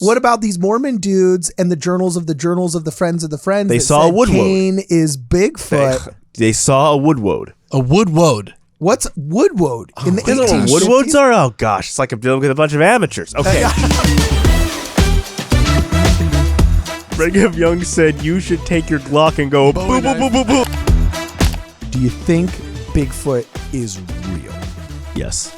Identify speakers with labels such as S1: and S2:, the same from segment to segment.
S1: What about these Mormon dudes and the journals of the friends of the friends?
S2: They saw a woodwode.
S1: Cain is Bigfoot.
S2: They saw a woodwode.
S3: A woodwode.
S1: What's woodwode? In the
S2: You know what
S1: 1850s?
S2: woodwodes are? Oh gosh, it's like I'm dealing with a bunch of amateurs. Okay. Brigham Young said you should take your Glock and go boo boo boo boo boo.
S1: Do you think Bigfoot is real?
S2: Yes.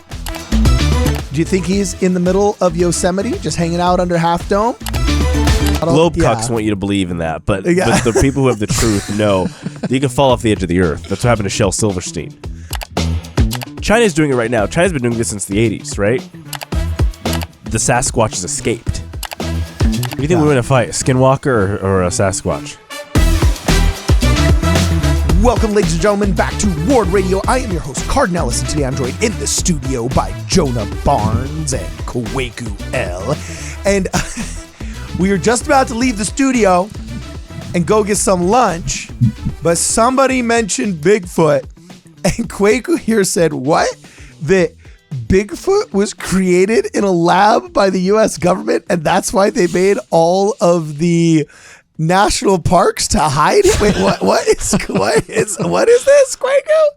S1: Do you think he's in the middle of Yosemite, just hanging out under Half Dome?
S2: Globecucks want you to believe in that, but the people who have the truth know that you can fall off the edge of the earth. That's what happened to Shel Silverstein. China's doing it right now. China's been doing this since the 80s, right? The Sasquatch has escaped. What do you think we win a fight, a skinwalker or a Sasquatch?
S1: Welcome, ladies and gentlemen, back to Ward Radio. I am your host, Card Nellis, and today I'm joined in the studio by Jonah Barnes and Kwaku L. And we are just about to leave the studio and go get some lunch, but somebody mentioned Bigfoot, and Kwaku here said, what? That Bigfoot was created in a lab by the U.S. government, and that's why they made all of the national parks to hide it? Wait, what is this, Kwaku?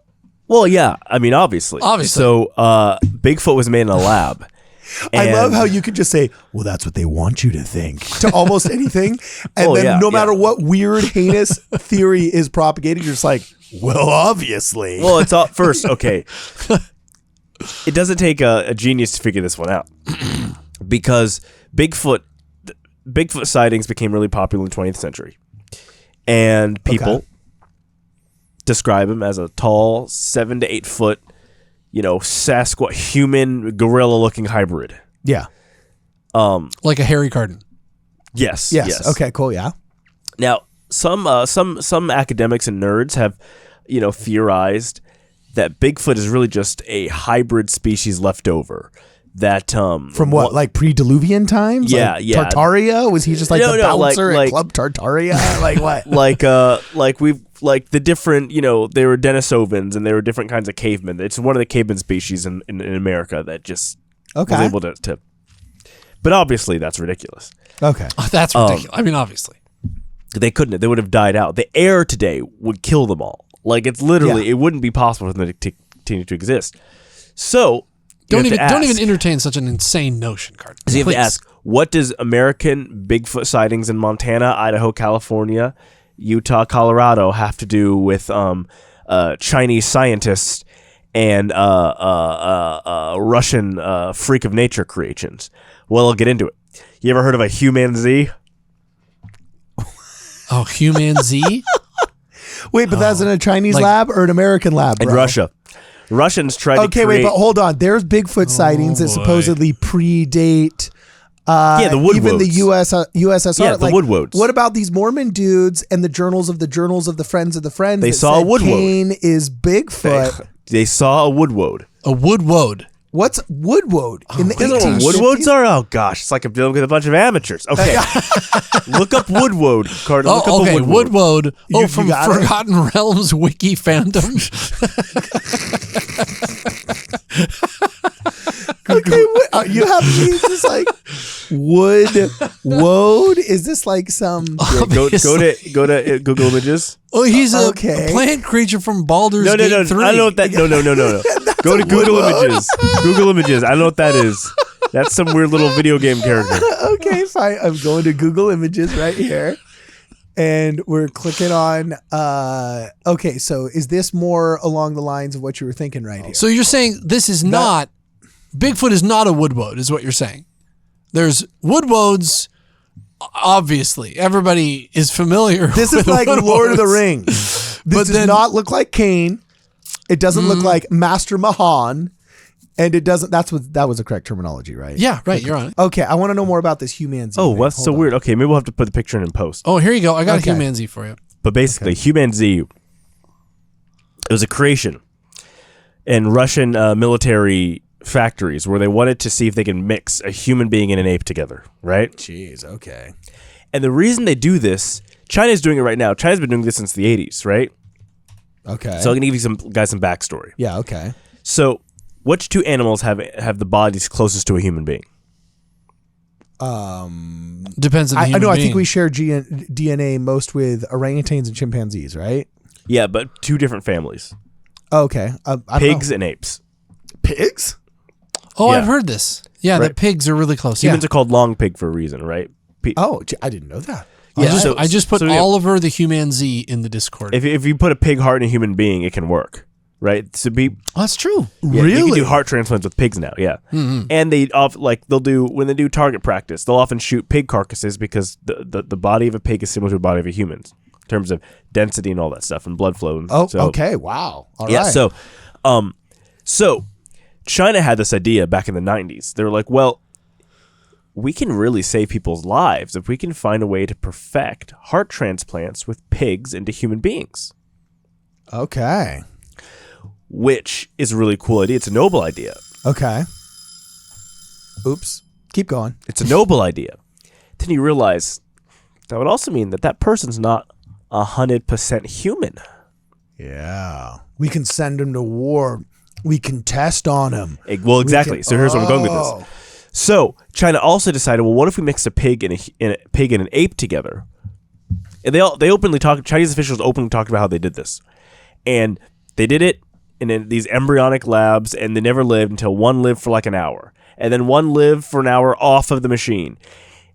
S2: Well, yeah. I mean, obviously. So, Bigfoot was made in a lab.
S1: I love how you could just say, well, that's what they want you to think, to almost anything. And no matter what weird, heinous theory is propagated, you're just like, well, obviously.
S2: Well, it's all first, okay. It doesn't take a genius to figure this one out. Because Bigfoot sightings became really popular in the 20th century. And people describe him as a tall, 7 to 8 foot, Sasquatch, human, gorilla-looking hybrid.
S1: Yeah.
S3: Like a Harry Carden.
S2: Yes.
S1: Okay, cool, yeah.
S2: Now, some academics and nerds have, theorized that Bigfoot is really just a hybrid species left over. That
S1: from what, like pre-Diluvian times?
S2: Yeah,
S1: like Tartaria? Was he just like the bouncer at Club Tartaria? Like what?
S2: like the different, they were Denisovans and they were different kinds of cavemen. It's one of the caveman species in America that just was able to. But obviously, that's ridiculous.
S1: Okay,
S3: that's ridiculous. I mean, obviously,
S2: they couldn't. They would have died out. The air today would kill them all. Like it's literally, it wouldn't be possible for them to continue to exist. So.
S3: Don't even entertain such an insane notion, Card.
S2: So you have to ask, what does American Bigfoot sightings in Montana, Idaho, California, Utah, Colorado have to do with Chinese scientists and Russian freak of nature creations? Well, I'll get into it. You ever heard of a human-Z?
S3: Oh, human-Z?
S1: Wait, but that's in a Chinese lab or an American lab, bro?
S2: In Russia. Russians tried to create...
S1: Okay, wait, but hold on. There's Bigfoot sightings that supposedly predate...
S2: the woodwodes.
S1: Even the USSR.
S2: Yeah, the woodwodes.
S1: What about these Mormon dudes and the journals of the friends of the friends?
S2: They saw a woodwode.
S1: Cain is Bigfoot.
S2: They saw a woodwode.
S3: A woodwode.
S1: What's woodwode? In the
S2: you know what woodwodes are? Oh gosh, it's like I'm dealing with a bunch of amateurs. Okay, look up woodwode, Carter. Look up a
S3: woodwode. From Forgotten Realms Wiki Fandom.
S1: Okay, you have Jesus like wood. Is this like some?
S2: Go to Google Images.
S3: Oh, he's a plant creature from Baldur's Gate 3.
S2: I don't know what that. No. Go to Google Images. Google Images. I don't know what that is. That's some weird little video game character.
S1: Okay, fine. I'm going to Google Images right here. And we're clicking on, okay, so is this more along the lines of what you were thinking right here?
S3: So you're saying this is not, Bigfoot is not a woodwode, is what you're saying. There's woodwodes, obviously. Everybody is familiar
S1: This is like woodwodes. Lord of the Rings. This does not look like Cain. It doesn't look like Master Mahan. And it doesn't, that was the correct terminology, right?
S3: Yeah, right, you're on it.
S1: Okay, I want to know more about this human-Z.
S2: Oh, what's so weird? Okay, maybe we'll have to put the picture in post.
S3: Oh, here you go. I got a human-Z for you.
S2: But basically, human-Z, it was a creation in Russian military factories where they wanted to see if they can mix a human being and an ape together, right?
S1: Jeez, okay.
S2: And the reason they do this, China's doing it right now. China's been doing this since the 80s, right?
S1: Okay.
S2: So I'm going to give you some backstory.
S1: Yeah, okay.
S2: So... which two animals have the bodies closest to a human being?
S3: Depends on the
S1: I
S3: human
S1: know. I
S3: being.
S1: think we share DNA most with orangutans and chimpanzees, right?
S2: Yeah, but two different families:
S1: Okay. I don't
S2: pigs
S1: know.
S2: and apes.
S1: Pigs?
S3: Oh,
S2: Yeah.
S3: I've heard this. Yeah,
S2: Right.
S3: that pigs are really close.
S2: Humans
S3: yeah.
S2: are called long pig for a reason, right?
S1: Oh, I didn't know that.
S3: Yeah,
S2: So-
S3: I just put
S2: so, yeah.
S3: Oliver the Human Z in the Discord.
S2: If you put a pig heart in a human being, it can work, right? So
S3: That's true.
S2: yeah,
S1: Really?
S2: you can do heart transplants with pigs now, yeah. And they'll do when they do target practice, they'll often shoot pig carcasses because the body of a pig is similar to the body of a human in terms of density and all that stuff and blood flow. And
S1: Oh,
S2: so,
S1: okay. Wow. All
S2: yeah.
S1: right.
S2: So China had this idea back in the 90s. They were like, well, we can really save people's lives if we can find a way to perfect heart transplants with pigs into human beings,
S1: Okay.
S2: which is a really cool idea. It's a noble idea.
S1: Okay. Oops. Keep going.
S2: It's a noble idea. Then you realize that would also mean that that person's not 100% human.
S1: Yeah. We can send him to war. We can test on him.
S2: Well, exactly. So here's where I'm going with
S1: Oh.
S2: this. So China also decided, well, what if we mix a pig and an ape together? And they openly talked. Chinese officials openly talked about how they did this, and they did it in these embryonic labs, and they never lived until one lived for like an hour, and then one lived for an hour off of the machine.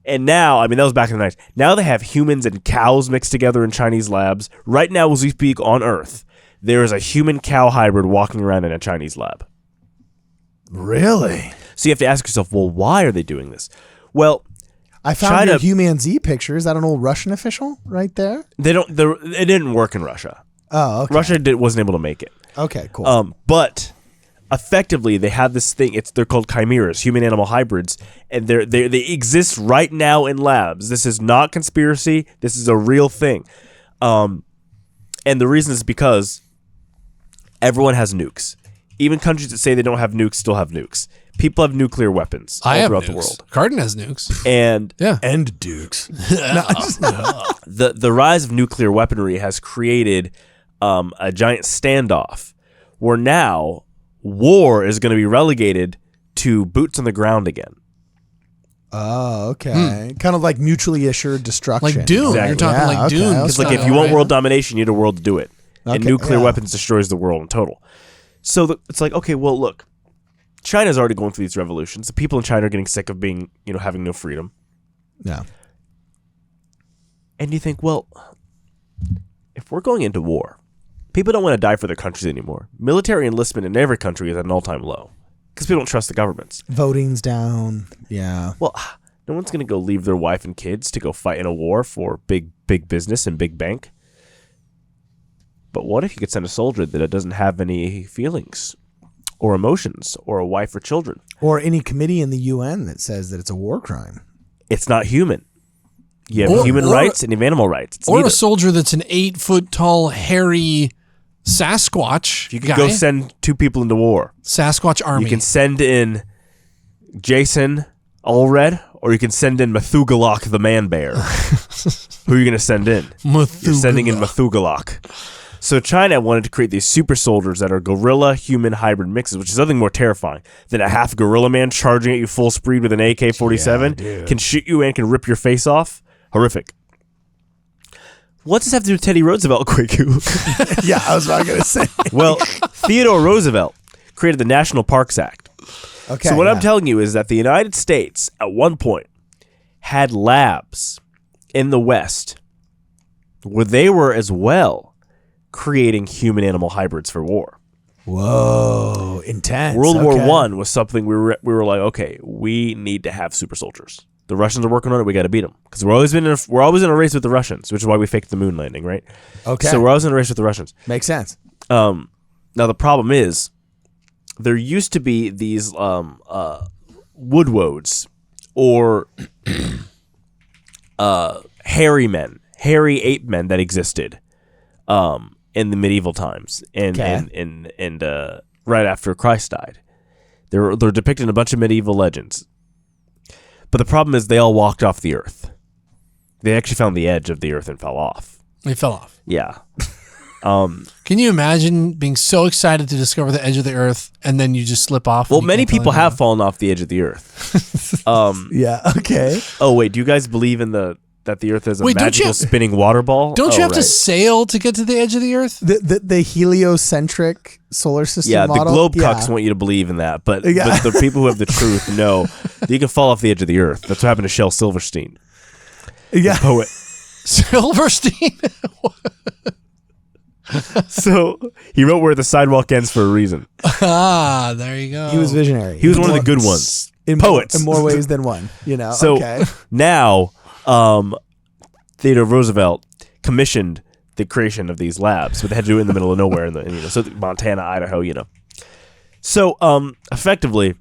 S2: And now, I mean, that was back in the 90s. Now they have humans and cows mixed together in Chinese labs. Right now, as we speak on Earth, there is a human-cow hybrid walking around in a Chinese lab.
S1: Really?
S2: So you have to ask yourself, well, why are they doing this? Well,
S1: I found
S2: China-
S1: your Human Z picture. Is that an old Russian official right there?
S2: it didn't work in Russia.
S1: Oh, okay.
S2: Russia wasn't able to make it.
S1: Okay, cool.
S2: But effectively, they have this thing. They're called chimeras, human-animal hybrids, and they exist right now in labs. This is not conspiracy. This is a real thing. And the reason is because everyone has nukes. Even countries that say they don't have nukes still have nukes. People have nuclear weapons all
S3: I have
S2: throughout
S3: nukes.
S2: the world.
S3: Cardin has nukes.
S2: And
S3: Yeah.
S1: And Dukes.
S2: the rise of nuclear weaponry has created a giant standoff where now war is going to be relegated to boots on the ground again.
S1: Oh, okay. Kind of like mutually assured destruction.
S3: Like Dune.
S2: Exactly.
S3: You're talking like
S1: okay,
S3: Dune.
S1: okay.
S2: It's like if you want world domination, you need a world to do it. And
S1: Okay,
S2: nuclear
S1: yeah.
S2: weapons destroys the world in total. So it's like, okay, well, look, China's already going through these revolutions. The people in China are getting sick of being, having no freedom.
S1: Yeah.
S2: And you think, well, if we're going into war, people don't want to die for their countries anymore. Military enlistment in every country is at an all-time low because people don't trust the governments.
S1: Voting's down. Yeah.
S2: Well, no one's going to go leave their wife and kids to go fight in a war for big business and big bank. But what if you could send a soldier that doesn't have any feelings or emotions or a wife or children?
S1: Or any committee in the UN that says that it's a war crime.
S2: It's not human. You have human rights and you have animal rights. It's
S3: Or
S2: neither.
S3: a soldier that's an 8-foot tall, hairy Sasquatch
S2: You could
S3: guy.
S2: go send two people into war.
S3: Sasquatch army.
S2: You can send in Jason Allred, or you can send in Methugalak the man bear. Who are you going to send in? You're sending in Methugalak. So China wanted to create these super soldiers that are gorilla-human hybrid mixes, which is nothing more terrifying than a half gorilla man charging at you full speed with an AK-47, can shoot you and can rip your face off. Horrific. What does this have to do with Teddy Roosevelt, Kwaku?
S1: Yeah, I was about going to say.
S2: Well, Theodore Roosevelt created the National Parks Act.
S1: Okay.
S2: So what
S1: yeah.
S2: I'm telling you is that the United States, at one point, had labs in the West where they were as well creating human-animal hybrids for war.
S1: Whoa, intense.
S2: World War
S1: Okay.
S2: I was something we were like, okay, we need to have super soldiers. The Russians are working on it. We got to beat them because we're always in a race with the Russians, which is why we faked the moon landing, right?
S1: Okay.
S2: So we're always in a race with the Russians.
S1: Makes sense.
S2: Now the problem is, there used to be these woodwoads or hairy ape men that existed in the medieval times and right after Christ died. They're depicted in a bunch of medieval legends. But the problem is they all walked off the earth. They actually found the edge of the earth and fell off.
S3: They fell off.
S2: Yeah.
S3: Can you imagine being so excited to discover the edge of the earth and then you just slip off?
S2: Well, many people have fallen off the edge of the earth.
S1: Yeah. Okay.
S2: Oh wait, do you guys believe in that the earth is a magical spinning water ball?
S3: Don't you have to sail to get to the edge of the earth?
S1: The heliocentric solar system model?
S2: The globe cucks want you to believe in that, but the people who have the truth know that you can fall off the edge of the earth. That's what happened to Shel Silverstein.
S1: Yeah.
S2: The poet.
S3: Silverstein?
S2: So he wrote Where the Sidewalk Ends for a reason.
S3: Ah, there you go.
S1: He was visionary.
S2: He was one of the good ones. Poets.
S1: In more ways than one,
S2: So
S1: okay.
S2: now, Theodore Roosevelt commissioned the creation of these labs, but they had to do it in the middle of nowhere, so Montana, Idaho, So, effectively,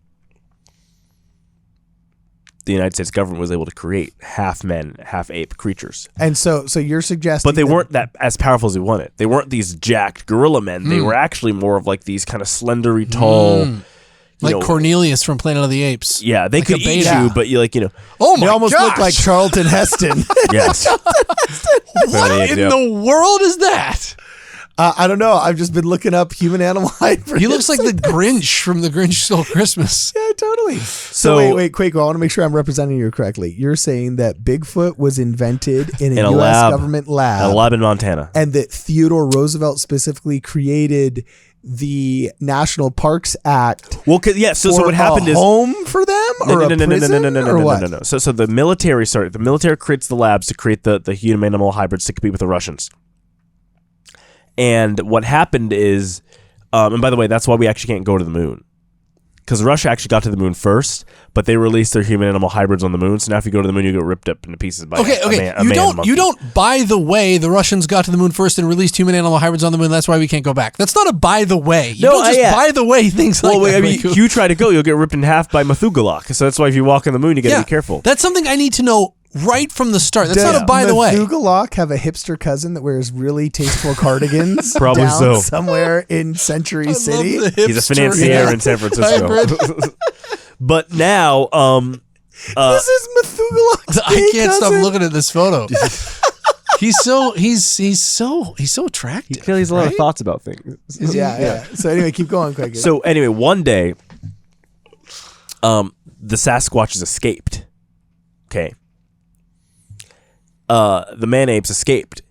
S2: the United States government was able to create half men, half ape creatures.
S1: And so you're suggesting,
S2: but they weren't that as powerful as we wanted. They weren't these jacked gorilla men. They were actually more of like these kind of slendery, tall,
S3: like Cornelius from Planet of the Apes.
S2: Yeah, they could eat you, but
S3: Oh my!
S1: They almost look like Charlton Heston.
S2: Yes.
S3: What in the world is that?
S1: I don't know. I've just been looking up human-animal hybrids.
S3: He looks like the Grinch from The Grinch Stole Christmas.
S1: Yeah, totally. So wait, Quaco, I want to make sure I'm representing you correctly. You're saying that Bigfoot was invented in a U.S. government lab.
S2: A lab in Montana.
S1: And that Theodore Roosevelt specifically created the National Parks Act.
S2: Well, so what happened is
S1: home for them or a prison or what?
S2: No. So the military creates the labs to create the human-animal hybrids to compete with the Russians. And what happened is, and by the way, that's why we actually can't go to the moon. Because Russia actually got to the moon first, but they released their human-animal hybrids on the moon. So now if you go to the moon, you get ripped up into pieces by a man monkey.
S3: You don't, by the way, the Russians got to the moon first and released human-animal hybrids on the moon. That's why we can't go back. That's not a by the way. You don't just by the way things like that.
S2: If you try to go, you'll get ripped in half by Methugalak. So that's why if you walk on the moon, you got to be careful.
S3: That's something I need to know right from the start. That's not a by the way.
S1: Does Methugalak have a hipster cousin that wears really tasteful cardigans?
S2: Probably
S1: down
S2: so.
S1: Somewhere in Century City.
S2: He's a financier in San Francisco. But now,
S1: this is Methugalak's
S3: I can't
S1: cousin.
S3: stop looking at this photo. He's so attractive.
S2: he has a lot of thoughts about things.
S1: Yeah. So anyway, keep going, quick.
S2: So anyway, one day, the Sasquatches escaped. Okay. The man-apes escaped,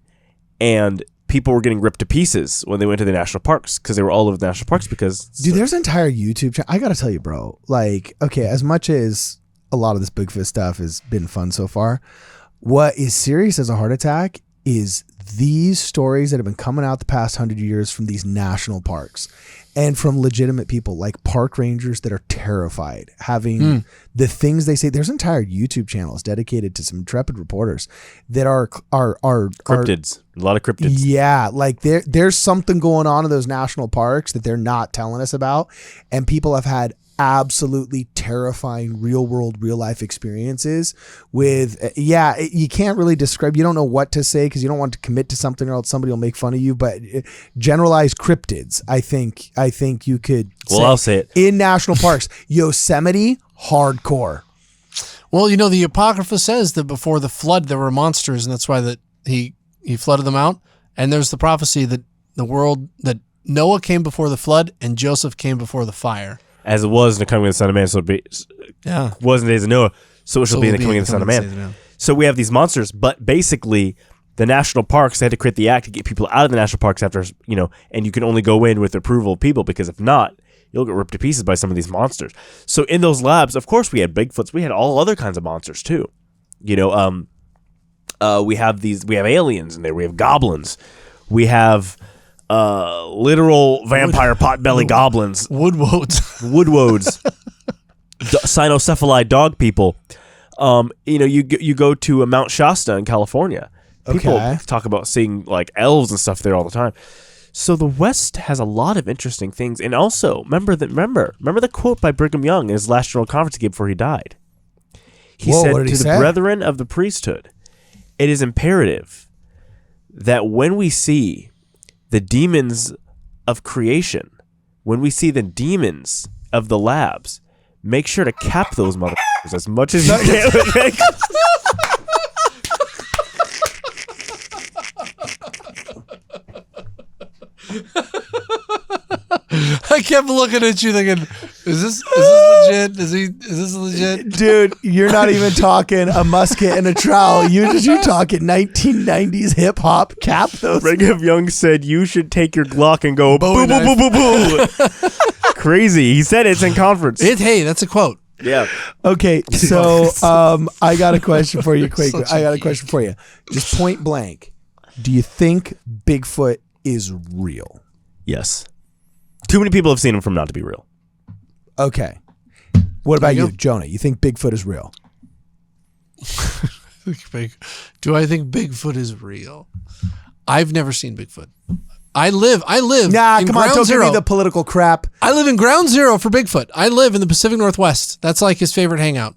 S2: and people were getting ripped to pieces when they went to the national parks because they were all over the national parks
S1: Dude, there's an entire YouTube channel. I gotta tell you, bro, like, okay, as much as a lot of this Bigfoot stuff has been fun so far, what is serious as a heart attack is these stories that have been coming out the past 100 years from these national parks and from legitimate people like park rangers that are terrified having the things they say. There's entire YouTube channels dedicated to some intrepid reporters that are
S2: cryptids. A lot of cryptids.
S1: Yeah, like there's something going on in those national parks that they're not telling us about, and people have had absolutely terrifying real life experiences with you can't really describe. You don't know what to say because you don't want to commit to something or else somebody will make fun of you, but generalized cryptids, I think you could say,
S2: I'll say it
S1: in national parks. Yosemite, hardcore.
S3: Well, the Apocrypha says that before the flood there were monsters, and that's why that he flooded them out. And there's the prophecy that that Noah came before the flood and Joseph came before the fire.
S2: As it was in the coming of the Son of Man, so it was in the days of Noah, so it shall be in the coming of the Son of Man. So we have these monsters, but basically the national parks, they had to create the act to get people out of the national parks after, and you can only go in with the approval of people, because if not, you'll get ripped to pieces by some of these monsters. So in those labs, of course, we had Bigfoots, we had all other kinds of monsters too. We have aliens in there, we have goblins, we have literal vampire potbelly goblins,
S3: woodwoads,
S2: cynocephalide dog people. You go to Mount Shasta in California. People talk about seeing like elves and stuff there all the time. So the West has a lot of interesting things. And also, remember the quote by Brigham Young in his last general conference he gave before he died. He said to the brethren of the priesthood, it is imperative that when we see the demons of creation, when we see the demons of the labs, make sure to cap those motherfuckers as much as you can.
S3: kept looking at you thinking, is this legit? Is this legit?
S1: Dude, you're not even talking a musket and a trowel. You're talking 1990s hip hop. Cap those.
S2: Brigham Young said you should take your Glock and go boo,
S3: Bowie
S2: boo, boo, boo, boo. Crazy. He said it's in conference.
S3: Hey, that's a quote.
S2: Yeah.
S1: Okay, so I got a question for you, Quaker. I got a question for you. Just point blank. Do you think Bigfoot is real?
S2: Yes. Too many people have seen him from not to be real.
S1: Okay. What about
S3: There you
S1: you,
S3: go.
S1: Jonah? You think Bigfoot is real?
S3: Do I think Bigfoot is real? I've never seen Bigfoot. I live
S1: Nah,
S3: in
S1: come on,
S3: Ground
S1: don't
S3: Zero.
S1: give me the political crap.
S3: I live in Ground Zero for Bigfoot. I live in the Pacific Northwest. That's like his favorite hangout.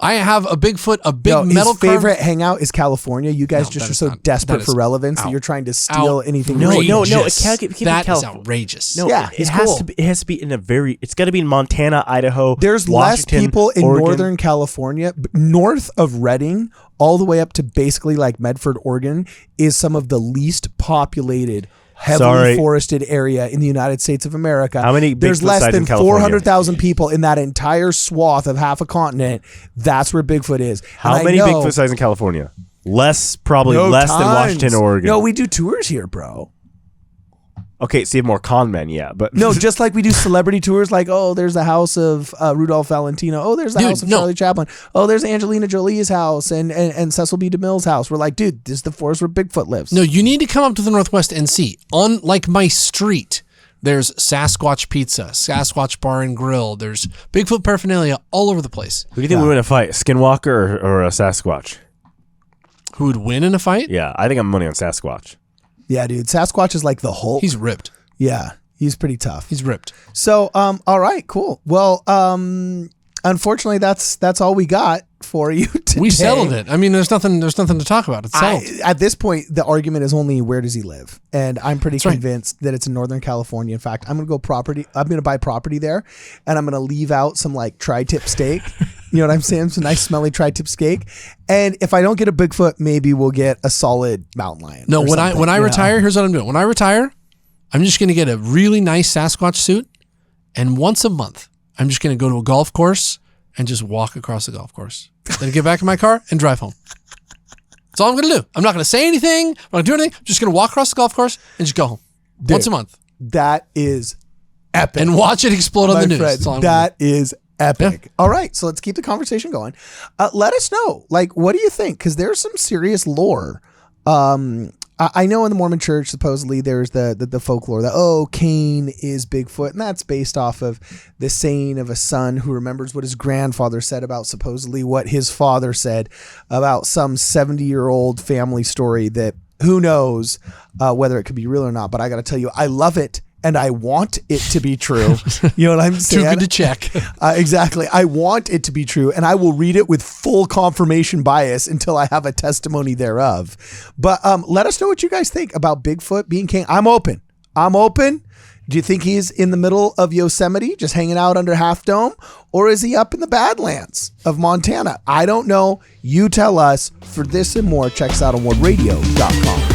S3: I have a Bigfoot, a big
S1: No,
S3: metal
S1: his favorite hangout is California. You guys
S3: No,
S1: just
S3: that
S1: are
S3: is
S1: so
S3: not-
S1: desperate
S3: that
S1: for
S3: is
S1: relevance that you're trying to steal anything.
S2: No,
S1: real.
S2: no,
S3: outrageous.
S2: it can't be
S3: That is
S2: California.
S3: outrageous.
S2: No,
S1: Yeah,
S2: it
S1: he's
S2: has
S1: cool.
S2: to be. It has to be in a very. It's got to be in Montana, Idaho.
S1: There's
S2: Washington,
S1: less people in
S2: Oregon.
S1: Northern California, north of Redding, all the way up to basically like Medford, Oregon, is some of the least populated, heavily forested area in the United States of America.
S2: How many
S1: There's
S2: Bigfoot
S1: less
S2: sites
S1: than
S2: in California?
S1: 400,000 people in that entire swath of half a continent. That's where Bigfoot is.
S2: How
S1: And I
S2: many
S1: know-
S2: Bigfoot sites in California? Less, probably
S1: No,
S2: less than
S1: tons.
S2: Washington, Oregon.
S1: No, we do tours here, bro.
S2: Okay, so you have more con men, yeah, but
S1: No, just like we do celebrity tours, like, oh, there's the house of Rudolph Valentino. Oh, there's the
S3: Dude,
S1: house of
S3: no.
S1: Charlie Chaplin. Oh, there's Angelina Jolie's house and Cecil B. DeMille's house. We're like, dude, this is the forest where Bigfoot lives.
S3: No, you need to come up to the Northwest and see. On like my street, there's Sasquatch Pizza, Sasquatch Bar and Grill. There's Bigfoot paraphernalia all over the place.
S2: who do you think would win a fight, a Skinwalker or a Sasquatch?
S3: Who would win in a fight?
S2: Yeah, I think I'm money on Sasquatch.
S1: Yeah, dude, Sasquatch is like the Hulk.
S3: He's ripped.
S1: Yeah, he's pretty tough.
S3: He's ripped.
S1: So, all right, cool. Well, unfortunately, that's all we got for you today.
S3: We settled it. I mean, there's nothing to talk about. It's settled.
S1: At this point, the argument is only where does he live, and I'm pretty
S3: That's right.
S1: convinced that it's in Northern California. In fact, I'm gonna go property. I'm gonna buy property there, and I'm gonna leave out some like tri-tip steak. You know what I'm saying? Some nice smelly tri-tip steak. And if I don't get a Bigfoot, maybe we'll get a solid mountain lion.
S3: No,
S1: or
S3: when I
S1: something, you know?
S3: retire, here's what I'm doing. When I retire, I'm just going to get a really nice Sasquatch suit, and once a month, I'm just going to go to a golf course and just walk across the golf course. Then get back in my car and drive home. That's all I'm going to do. I'm not going to say anything. I'm not going to do anything. I'm just going to walk across the golf course and just go home once a month
S1: That is epic.
S3: and watch it explode on
S1: My
S3: the news.
S1: friend,
S3: That's all I'm gonna
S1: that is epic. All right, so let's keep the conversation going. Let us know, like, what do you think? Because there's some serious lore. I know in the Mormon Church, supposedly there's the folklore that, oh, Cain is Bigfoot, and that's based off of the saying of a son who remembers what his grandfather said about supposedly what his father said about some 70-year-old family story that who knows whether it could be real or not. But I got to tell you, I love it. And I want it to be true. You know what I'm saying?
S3: Too good to check.
S1: Exactly. I want it to be true, and I will read it with full confirmation bias until I have a testimony thereof. But let us know what you guys think about Bigfoot being king. I'm open. Do you think he's in the middle of Yosemite, just hanging out under Half Dome? Or is he up in the Badlands of Montana? I don't know. You tell us. For this and more, check us out on wardradio.com.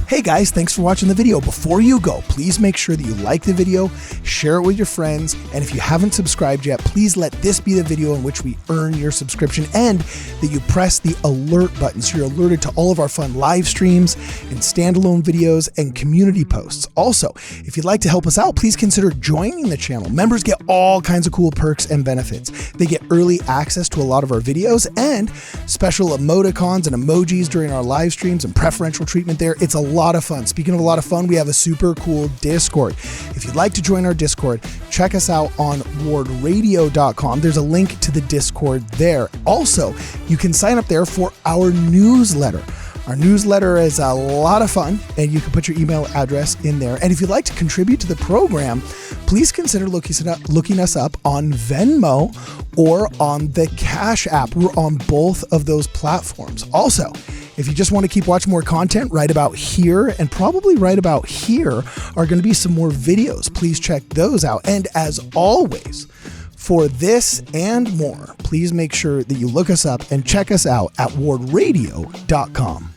S1: Hey guys, thanks for watching the video. Before you go, please make sure that you like the video, share it with your friends, and if you haven't subscribed yet, please let this be the video in which we earn your subscription, and that you press the alert button so you're alerted to all of our fun live streams and standalone videos and community posts. Also, if you'd like to help us out, please consider joining the channel. Members get all kinds of cool perks and benefits. They get early access to a lot of our videos and special emoticons and emojis during our live streams and preferential treatment there. It's a lot of fun. Speaking of a lot of fun, we have a super cool Discord. If you'd like to join our Discord, check us out on wardradio.com. There's a link to the Discord there. Also, you can sign up there for our newsletter. Our newsletter is a lot of fun, and you can put your email address in there. And if you'd like to contribute to the program, please consider looking us up on Venmo or on the Cash App. We're on both of those platforms. Also, if you just want to keep watching more content, right about here and probably right about here are going to be some more videos. Please check those out. And as always, for this and more, please make sure that you look us up and check us out at wardradio.com.